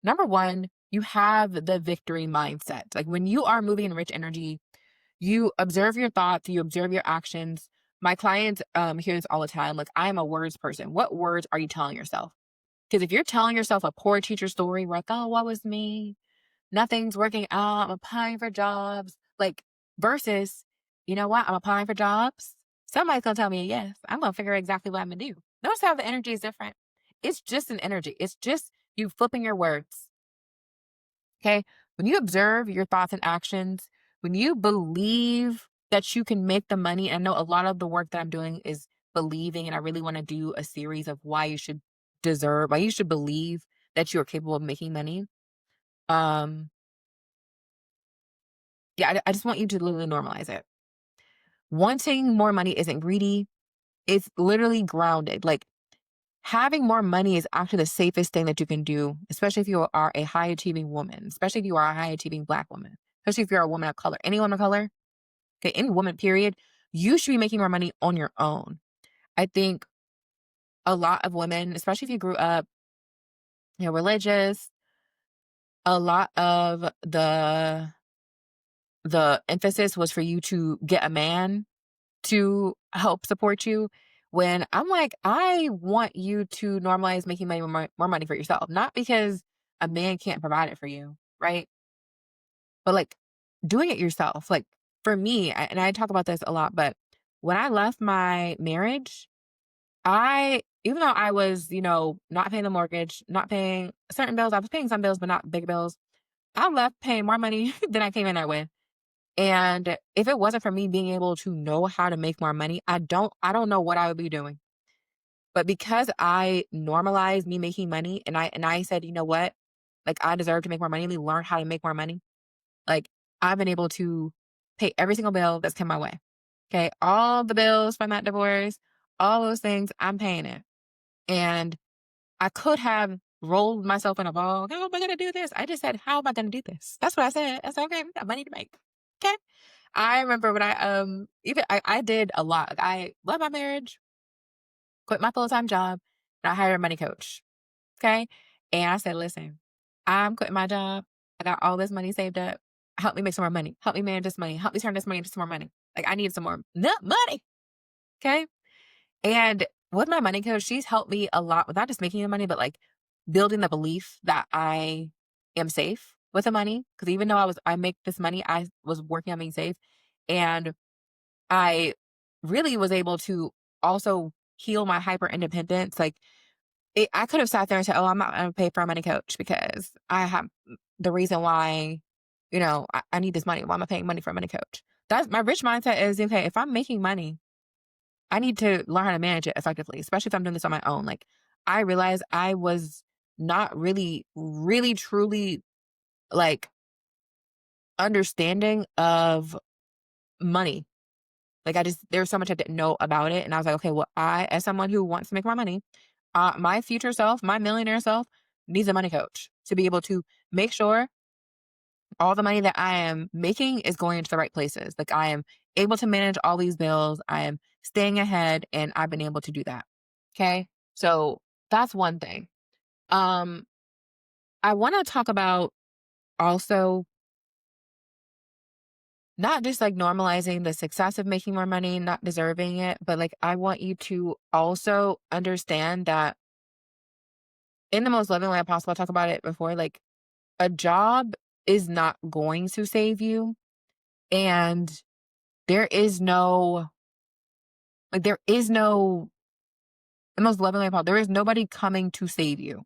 Speaker 1: number one, you have the victory mindset. Like, when you are moving in rich energy, you observe your thoughts, you observe your actions. My clients hear this all the time. Like, I am a words person. What words are you telling yourself? Because if you're telling yourself a poor teacher story, where, like, oh, what was me? Nothing's working out. I'm applying for jobs. Like, versus, you know what? I'm applying for jobs. Somebody's going to tell me yes. I'm going to figure out exactly what I'm going to do. Notice how the energy is different. It's just an energy. It's just you flipping your words. Okay. When you observe your thoughts and actions, when you believe that you can make the money, and I know a lot of the work that I'm doing is believing, and I really want to do a series of why you should believe that you are capable of making money. Um, yeah, I just want you to literally normalize it. Wanting more money isn't greedy. It's literally grounded. Like, having more money is actually the safest thing that you can do, especially if you are a high achieving woman, especially if you are a high achieving Black woman, especially if you're a woman of color, any woman of color, okay, any woman, period. You should be making more money on your own. I think a lot of women, especially if you grew up, religious, a lot of the emphasis was for you to get a man to help support you. When I'm like, I want you to normalize making more money for yourself, not because a man can't provide it for you, right? But, like, doing it yourself. Like, for me, and I talk about this a lot, but when I left my marriage, even though I was, not paying the mortgage, not paying certain bills, I was paying some bills, but not big bills. I left paying more money than I came in there with. And if it wasn't for me being able to know how to make more money, I don't know what I would be doing. But because I normalized me making money, and I said, you know what? Like, I deserve to make more money. Let me learn how to make more money. Like, I've been able to pay every single bill that's come my way. Okay. All the bills from that divorce, all those things, I'm paying it. And I could have rolled myself in a ball. How am I going to do this? I just said, how am I going to do this? That's what I said. I said, okay, we got money to make. Okay. I remember when I did a lot. Like, I left my marriage, quit my full-time job, and I hired a money coach. Okay. And I said, listen, I'm quitting my job. I got all this money saved up. Help me make some more money. Help me manage this money. Help me turn this money into some more money. Like, I need some more money. Okay. And with my money coach, she's helped me a lot with not just making the money, but, like, building the belief that I am safe with the money. Because even though I make this money, I was working on being safe. And I really was able to also heal my hyper independence. Like, I could have sat there and said, "Oh, I'm not going to pay for a money coach because I have the reason why, I need this money. Why am I paying money for a money coach?" That's my rich mindset is, okay, if I'm making money, I need to learn how to manage it effectively, especially if I'm doing this on my own. Like, I realized I was not really, really, truly, like, understanding of money. Like, there was so much I didn't know about it. And I was like, okay, well, as someone who wants to make more money, my future self, my millionaire self, needs a money coach to be able to make sure all the money that I am making is going into the right places. Like, I am able to manage all these bills. I am staying ahead, and I've been able to do that. Okay. So that's one thing. Um, I want to talk about also not just, like, normalizing the success of making more money, not deserving it, but, like, I want you to also understand that in the most loving way possible, I talk about it before, like, a job is not going to save you. And there is no, like, there is no the most loving way possible. There is nobody coming to save you.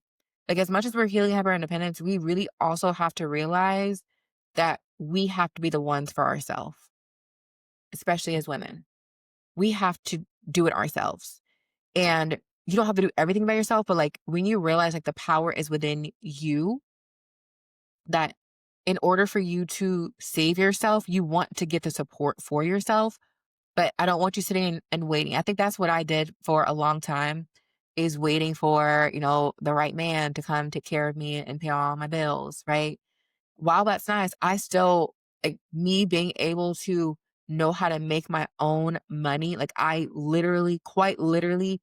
Speaker 1: Like, as much as we're healing hyper independence, we really also have to realize that we have to be the ones for ourselves, especially as women. We have to do it ourselves. And you don't have to do everything by yourself, but like when you realize like the power is within you, that in order for you to save yourself, you want to get the support for yourself. But I don't want you sitting and waiting. I think that's what I did for a long time, is waiting for, the right man to come take care of me and pay all my bills, right? While that's nice, I still, like, me being able to know how to make my own money, like, I literally, quite literally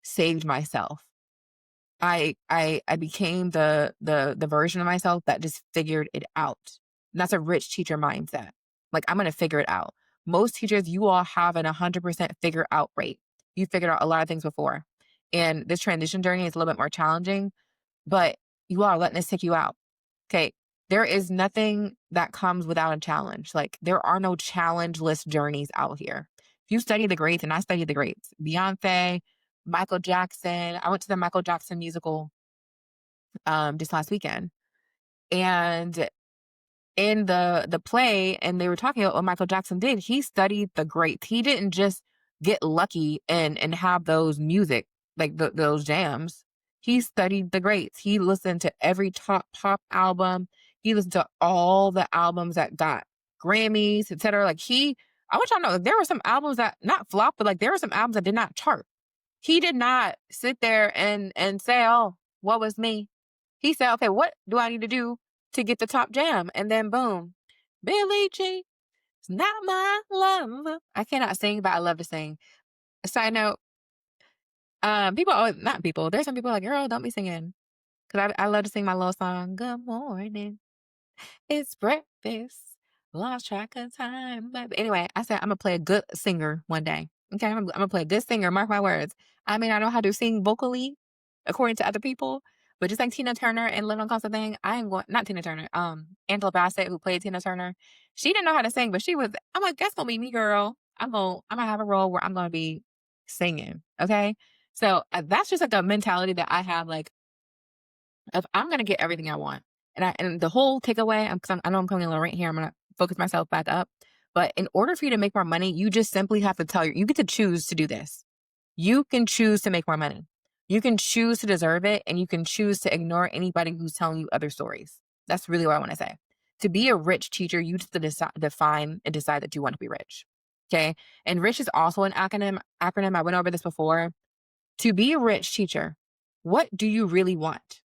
Speaker 1: saved myself. I became the version of myself that just figured it out. And that's a rich teacher mindset. Like, I'm gonna figure it out. Most teachers, you all have an 100% figure out rate. You figured out a lot of things before. And this transition journey is a little bit more challenging, but you are letting this take you out. Okay. There is nothing that comes without a challenge. Like, there are no challenge list journeys out here. If you study the greats, and I studied the greats, Beyonce, Michael Jackson. I went to the Michael Jackson musical just last weekend. And in the play, and they were talking about what Michael Jackson did, he studied the greats. He didn't just get lucky and have those music, like those jams. He studied the greats. He listened to every top pop album. He listened to all the albums that got Grammys, etc. I want y'all to know, like, there were some albums that not flop, but like there were some albums that did not chart. He did not sit there and say, "Oh, what was me?" He said, "Okay, what do I need to do to get the top jam?" And then boom, Billie Jean, it's not my love. I cannot sing, but I love to sing. Side note, people always, not people. There's some people like, "Girl, don't be singing," because I love to sing my little song. Good morning. It's breakfast. Lost track of time. But anyway, I said I'm gonna play a good singer one day. Okay, I'm gonna play a good singer. Mark my words. I mean, I know how to sing vocally, according to other people, but just like Tina Turner and Little Constant Thing, I ain't going. Not Tina Turner. Angela Bassett, who played Tina Turner, she didn't know how to sing, but she was. I'm like, that's gonna be me, girl. I'm gonna have a role where I'm gonna be singing. Okay, so that's just like a mentality that I have. Like, if I'm gonna get everything I want, and the whole takeaway, because I know I'm coming a little right here, I'm gonna focus myself back up. But in order for you to make more money, you just simply have to you get to choose to do this. You can choose to make more money. You can choose to deserve it, and you can choose to ignore anybody who's telling you other stories. That's really what I want to say. To be a rich teacher, you just define and decide that you want to be rich. Okay. And rich is also an acronym. I went over this before. To be a rich teacher, what do you really want?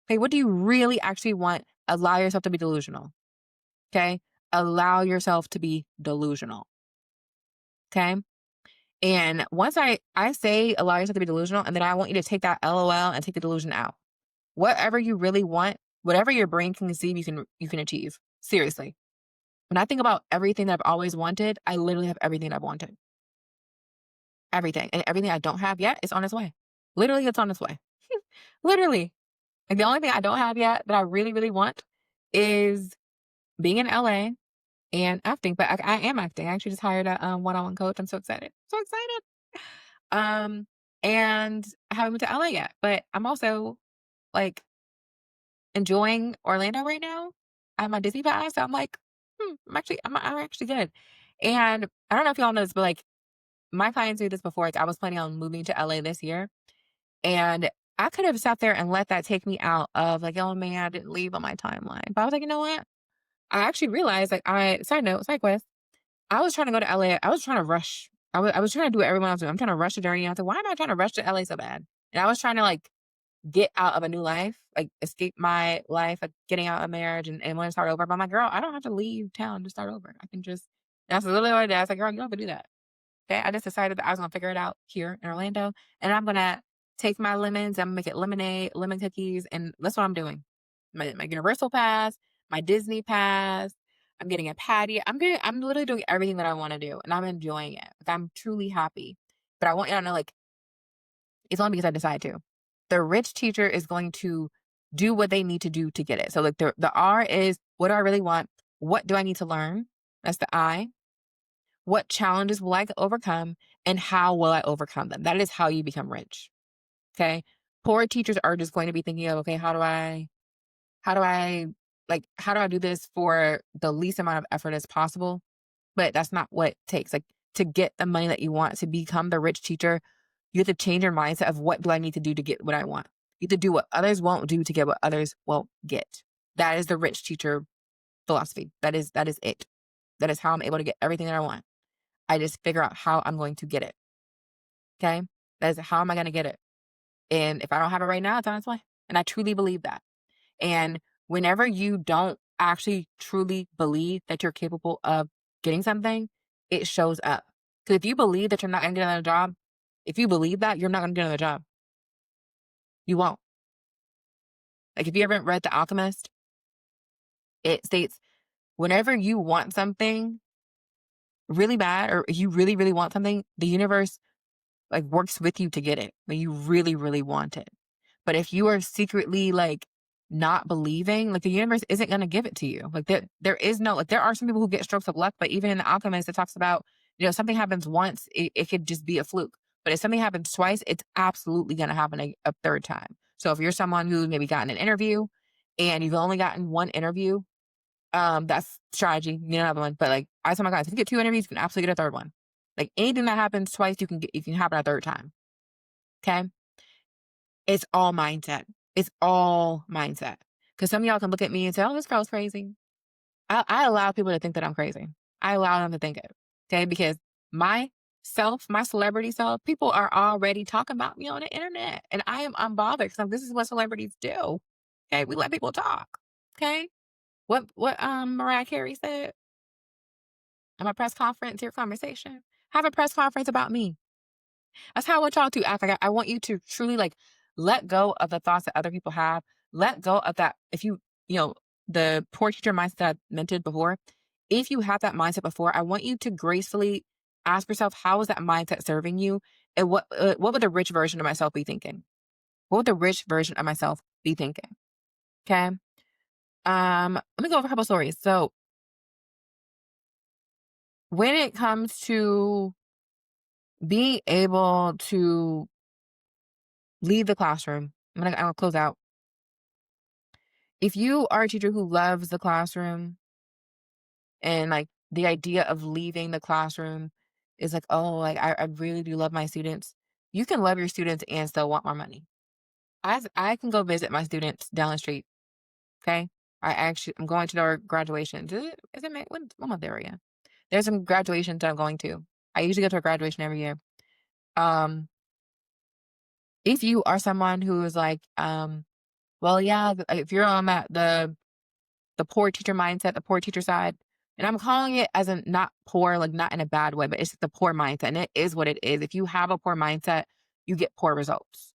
Speaker 1: Okay, what do you really actually want? Allow yourself to be delusional. Okay, allow yourself to be delusional. Okay, and once I say allow yourself to be delusional, and then I want you to take that LOL and take the delusion out. Whatever you really want, whatever your brain can conceive, you can achieve. Seriously, when I think about everything that I've always wanted, I literally have everything I've wanted. Everything, and everything I don't have yet is on its way. Literally, it's on its way. Literally, like the only thing I don't have yet that I really really want is being in LA and acting, but I am acting. I actually just hired a one-on-one coach. I'm so excited. So excited. And I haven't moved to LA yet, but I'm also like enjoying Orlando right now. I have my Disney pass. So I'm like, I'm actually good. And I don't know if y'all know this, but like my clients do this before. Like, I was planning on moving to LA this year, and I could have sat there and let that take me out of like, oh man, I didn't leave on my timeline. But I was like, you know what? I actually realized, like, side quest, I was trying to go to LA. I was trying to rush. I was trying to do what everyone else doing. I'm trying to rush the journey. I was like, why am I trying to rush to LA so bad? And I was trying to like get out of a new life, like escape my life, like getting out of marriage and want to start over. But I'm like, girl, I don't have to leave town to start over. I can just, that's literally what I did. I was like, girl, you don't have to do that. Okay. I just decided that I was going to figure it out here in Orlando, and I'm going to take my lemons, I'm going to make it lemonade, lemon cookies. And that's what I'm doing. My Universal pass, my Disney pass. I'm getting a patio. I'm literally doing everything that I want to do, and I'm enjoying it. Like, I'm truly happy. But I want you to know, like, it's only because I decide to. The rich teacher is going to do what they need to do to get it. So like the R is, what do I really want? What do I need to learn? That's the I. What challenges will I overcome, and how will I overcome them? That is how you become rich. Okay. Poor teachers are just going to be thinking of, okay, how do I, how do I do this for the least amount of effort as possible? But that's not what it takes. Like, to get the money that you want, to become the rich teacher, you have to change your mindset of, what do I need to do to get what I want? You have to do what others won't do to get what others won't get. That is the rich teacher philosophy. That is it. That is how I'm able to get everything that I want. I just figure out how I'm going to get it. Okay? That is how am I going to get it? And if I don't have it right now, it's on its way. And I truly believe that. And whenever you don't actually truly believe that you're capable of getting something, it shows up. Because if you believe that you're not going to get another job, if you believe that, you're not going to get another job. You won't. Like, if you ever read The Alchemist, it states whenever you want something really bad, or you really, really want something, the universe works with you to get it. Like, you really, really want it. But if you are secretly not believing, the universe isn't going to give it to you. There is no, there are some people who get strokes of luck, but even in The Alchemist, it talks about, something happens once, it could just be a fluke. But if something happens twice, it's absolutely going to happen a third time. So if you're someone who's maybe gotten an interview and you've only gotten one interview, that's strategy, you know, another one. But I tell my guys, if you get two interviews, you can absolutely get a third one. Anything that happens twice, you can happen a third time. Okay. It's all mindset. It's all mindset. Because some of y'all can look at me and say, oh, this girl's crazy. I allow people to think that I'm crazy. I allow them to think it. Okay. Because my celebrity self, people are already talking about me on the internet. And I am unbothered because this is what celebrities do. Okay. We let people talk. Okay. What Mariah Carey said? I'm a press conference, your conversation. Have a press conference about me. That's how I want y'all to act. I want you to truly let go of the thoughts that other people have. Let go of that. If the poor teacher mindset I mentioned before, if you have that mindset before, I want you to gracefully ask yourself, how is that mindset serving you? And what would the rich version of myself be thinking? What would the rich version of myself be thinking? Okay. Let me go over a couple stories. So when it comes to being able to leave the classroom, I'm gonna close out. If you are a teacher who loves the classroom and the idea of leaving the classroom is oh, I really do love my students, you can love your students and still want more money. I can go visit my students down the street. Okay. I'm going to their graduations. Is it May? What month are we in? There's some graduations that I'm going to. I usually go to a graduation every year. If you are someone who is well, yeah, if you're on the poor teacher mindset, the poor teacher side, and I'm calling it as a not poor, not in a bad way, but it's the poor mindset, and it is what it is. If you have a poor mindset, you get poor results.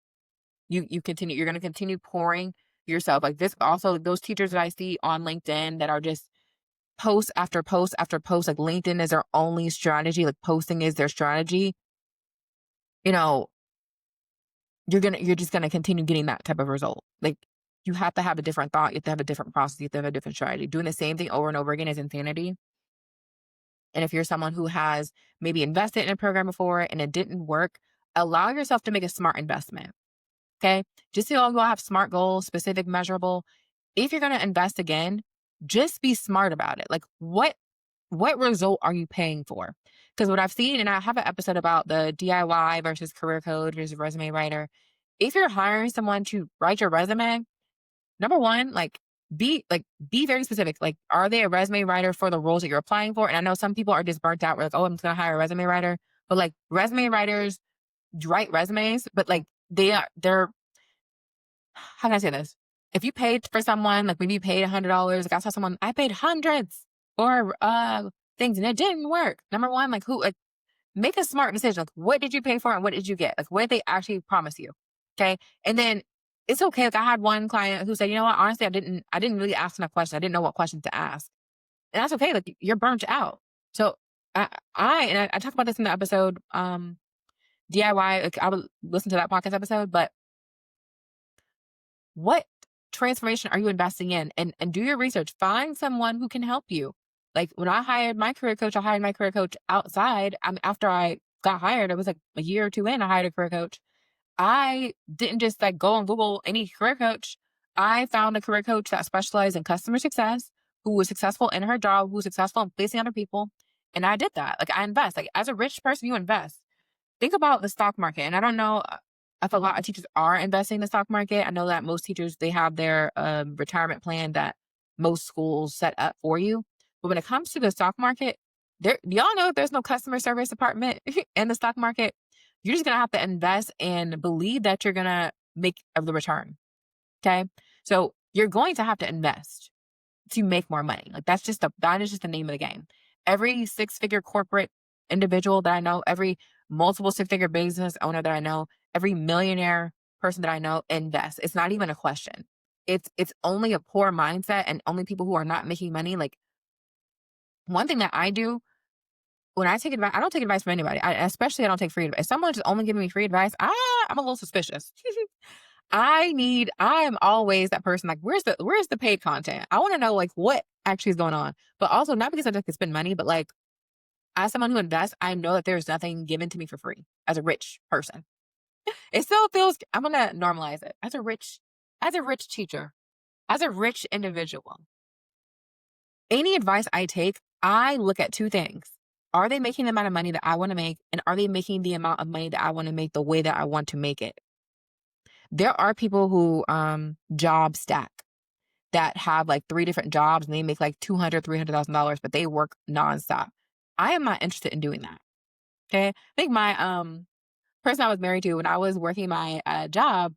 Speaker 1: You're going to continue pouring yourself. This also, those teachers that I see on LinkedIn that are just post after post after post, LinkedIn is their only strategy, posting is their strategy. You're just gonna continue getting that type of result. You have to have a different thought, you have to have a different process, you have to have a different strategy. Doing the same thing over and over again is insanity. And if you're someone who has maybe invested in a program before and it didn't work, allow yourself to make a smart investment. Okay. Just so you all have SMART goals, specific, measurable. If you're gonna invest again, just be smart about it. What result are you paying for? Because what I've seen, and I have an episode about the DIY versus career code versus resume writer. If you're hiring someone to write your resume, number one, be very specific. Are they a resume writer for the roles that you're applying for? And I know some people are just burnt out. We're oh, I'm just gonna hire a resume writer. But resume writers write resumes, but they're how can I say this? If you paid for someone, maybe you paid $100, I saw someone, I paid hundreds for things and it didn't work. Number one, make a smart decision. What did you pay for and what did you get? What did they actually promise you? Okay. And then it's okay. I had one client who said, you know what, honestly, I didn't really ask enough questions. I didn't know what questions to ask. And that's okay. You're burnt out. So I talk about this in the episode, DIY. I would listen to that podcast episode, but what transformation are you investing in? And do your research. Find someone who can help you. When I hired my career coach, I hired my career coach outside. After I got hired, it was a year or two in, I hired a career coach. I didn't just like go and Google any career coach. I found a career coach that specialized in customer success, who was successful in her job, who was successful in placing other people. And I did that. Like I invest. Like as a rich person, you invest. Think about the stock market. And I don't know if a lot of teachers are investing in the stock market. I know that most teachers, they have their retirement plan that most schools set up for you. But when it comes to the stock market, y'all know if there's no customer service department in the stock market, you're just gonna have to invest and believe that you're gonna make the return. Okay. So you're going to have to invest to make more money. Like that is just the name of the game. Every six-figure corporate individual that I know, every multiple six-figure business owner that I know, every millionaire person that I know invests. It's not even a question. It's only a poor mindset and only people who are not making money. Like one thing that I do when I take advice, I don't take advice from anybody. Especially I don't take free advice. If someone's just only giving me free advice, I'm a little suspicious. I am always that person like, where's the paid content? I want to know like what actually is going on. But also not because I just can spend money, but like as someone who invests, I know that there's nothing given to me for free as a rich person. It still feels I'm gonna normalize it. As a rich teacher, as a rich individual, any advice I take, I look at two things. Are they making the amount of money that I want to make? And are they making the amount of money that I want to make the way that I want to make it? There are people who job stack that have like three different jobs and they make like $200,000, $300,000, but they work nonstop. I am not interested in doing that. Okay. I think my person I was married to when I was working my job,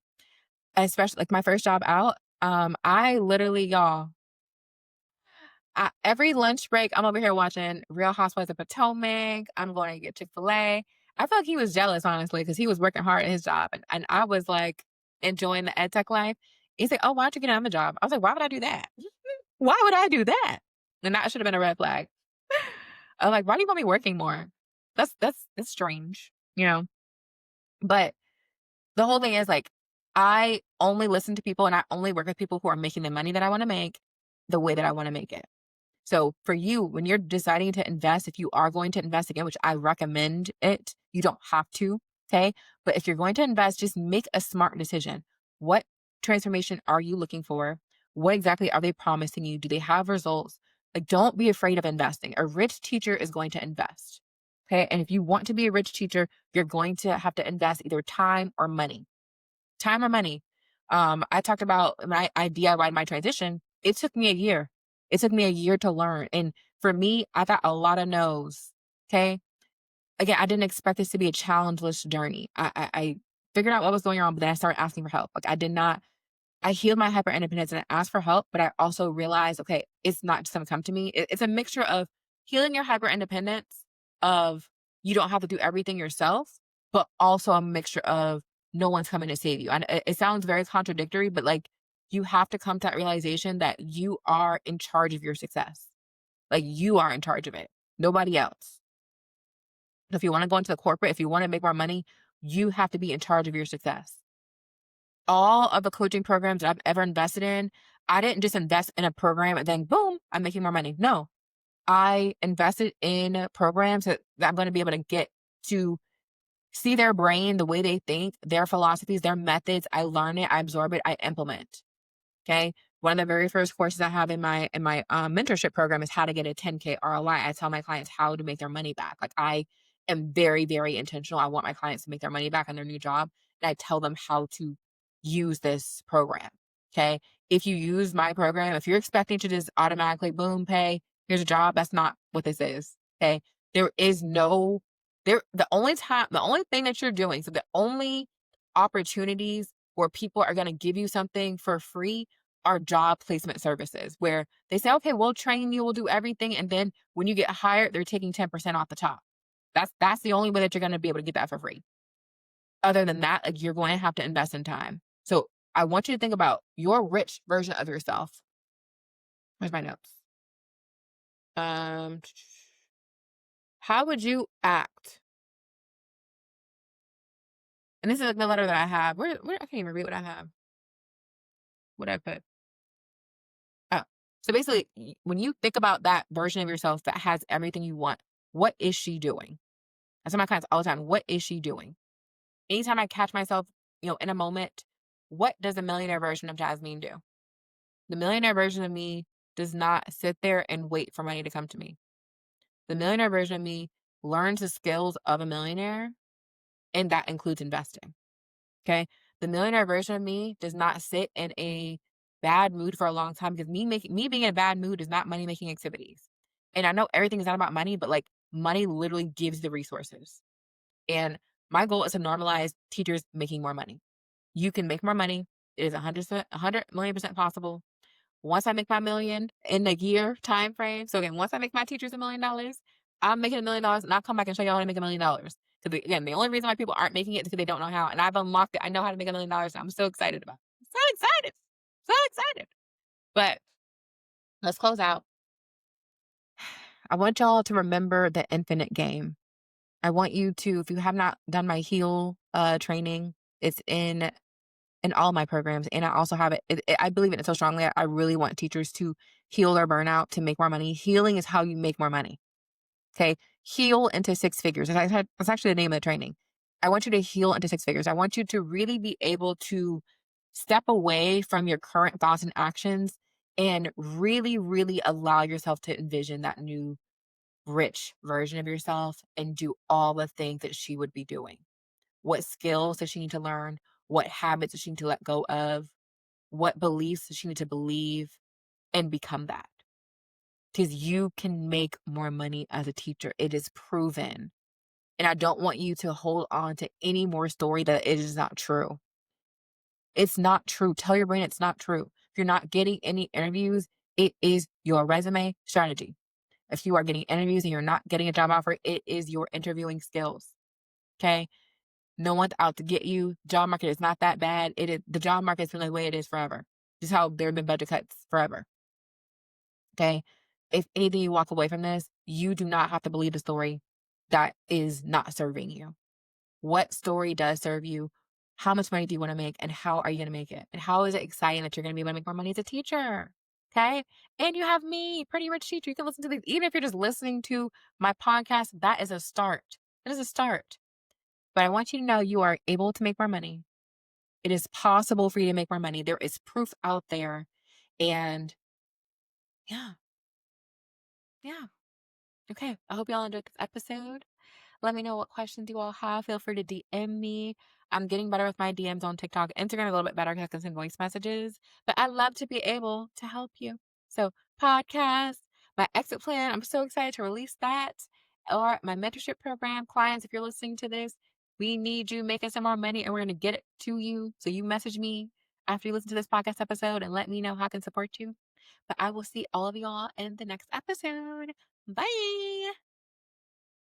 Speaker 1: especially like my first job out, I literally, y'all, every lunch break, I'm over here watching Real Housewives of Potomac. I'm going to get Chick-fil-A. I felt like he was jealous, honestly, because he was working hard at his job. And I was like enjoying the ed tech life. He's like, oh, why don't you get another job? I was like, why would I do that? Why would I do that? And that should have been a red flag. I'm like, why do you want me working more? That's strange, you know? But the whole thing is like, I only listen to people and I only work with people who are making the money that I want to make the way that I want to make it. So for you, when you're deciding to invest, if you are going to invest again, which I recommend it, you don't have to, okay? But if you're going to invest, just make a smart decision. What transformation are you looking for? What exactly are they promising you? Do they have results? Like, don't be afraid of investing. A rich teacher is going to invest, okay? And if you want to be a rich teacher, you're going to have to invest either time or money. Time or money. I talked about when I DIY'd my transition. It took me a year. It took me a year to learn. And for me, I got a lot of no's. Okay. Again, I didn't expect this to be a challengeless journey. I figured out what was going on, but then I started asking for help. Like I did not, I healed my hyper independence and I asked for help, but I also realized, okay, it's not just going to come to me. It's a mixture of healing your hyper independence, of you don't have to do everything yourself, but also a mixture of no one's coming to save you. And it sounds very contradictory, but like you have to come to that realization that you are in charge of your success. Like you are in charge of it, nobody else. So if you want to go into the corporate, if you want to make more money, you have to be in charge of your success. All of the coaching programs that I've ever invested in, I didn't just invest in a program and then boom, I'm making more money. No, I invested in programs that I'm going to be able to get to see their brain, the way they think, their philosophies, their methods. I learn it, I absorb it, I implement. Okay. One of the very first courses I have in my mentorship program is how to get a 10K ROI. I tell my clients how to make their money back. Like I am very, very intentional. I want my clients to make their money back on their new job. And I tell them how to use this program. Okay. If you use my program, if you're expecting to just automatically boom, pay, here's a job, that's not what this is. Okay. There is no, the only thing that you're doing, so the only opportunities where people are going to give you something for free are job placement services where they say, okay, we'll train you, we'll do everything. And then when you get hired, they're taking 10% off the top. That's the only way that you're going to be able to get that for free. Other than that, like you're going to have to invest in time. So I want you to think about your rich version of yourself. Where's my notes? Um, how would you act? And this is like the letter that I have. Where I can't even read what I have. What I put. Oh, so basically, when you think about that version of yourself that has everything you want, what is she doing? I tell my clients all the time, what is she doing? Anytime I catch myself in a moment, what does the millionaire version of Jasmine do? The millionaire version of me does not sit there and wait for money to come to me. The millionaire version of me learns the skills of a millionaire, and that includes investing. Okay. The millionaire version of me does not sit in a bad mood for a long time because me being in a bad mood is not money making activities. And I know everything is not about money, but like money literally gives the resources. And my goal is to normalize teachers making more money. You can make more money. It is 100 million% possible. Once I make my million in a year time frame, so again, once I make my teachers $1 million, I'm making $1 million, and I'll come back and show y'all how to make $1 million. Because again, the only reason why people aren't making it is because they don't know how, and I've unlocked it. I know how to make $1 million, and I'm so excited about it. So excited, so excited. But let's close out. I want y'all to remember the infinite game. I want you to, if you have not done my heal training, it's in all my programs. And I also have I believe in it so strongly. I really want teachers to heal their burnout to make more money. Healing is how you make more money. Okay. Heal into six figures. That's actually the name of the training. I want you to heal into six figures. I want you to really be able to step away from your current thoughts and actions and really, really allow yourself to envision that new rich version of yourself and do all the things that she would be doing. What skills does she need to learn? What habits does she need to let go of? What beliefs does she need to believe and become that? Because you can make more money as a teacher. It is proven. And I don't want you to hold on to any more story that it is not true. It's not true. Tell your brain it's not true. If you're not getting any interviews, it is your resume strategy. If you are getting interviews and you're not getting a job offer, it is your interviewing skills. Okay. No one's out to get you. Job market is not that bad. The job market has been the way it is forever. Just how there have been budget cuts forever. Okay. If anything you walk away from this, you do not have to believe the story that is not serving you. What story does serve you? How much money do you want to make? And how are you going to make it? And how is it exciting that you're going to be able to make more money as a teacher? Okay. And you have me, Pretty Rich Teacher. You can listen to these. Even if you're just listening to my podcast, that is a start. That is a start. But I want you to know you are able to make more money. It is possible for you to make more money. There is proof out there. And yeah, yeah. Okay. I hope y'all enjoyed this episode. Let me know what questions you all have. Feel free to DM me. I'm getting better with my DMs on TikTok. Instagram a little bit better because I can send voice messages. But I love to be able to help you. So podcast, my exit plan. I'm so excited to release that. Or my mentorship program. Clients, if you're listening to this, we need you making some more money and we're going to get it to you. So you message me after you listen to this podcast episode and let me know how I can support you. But I will see all of y'all in the next episode. Bye.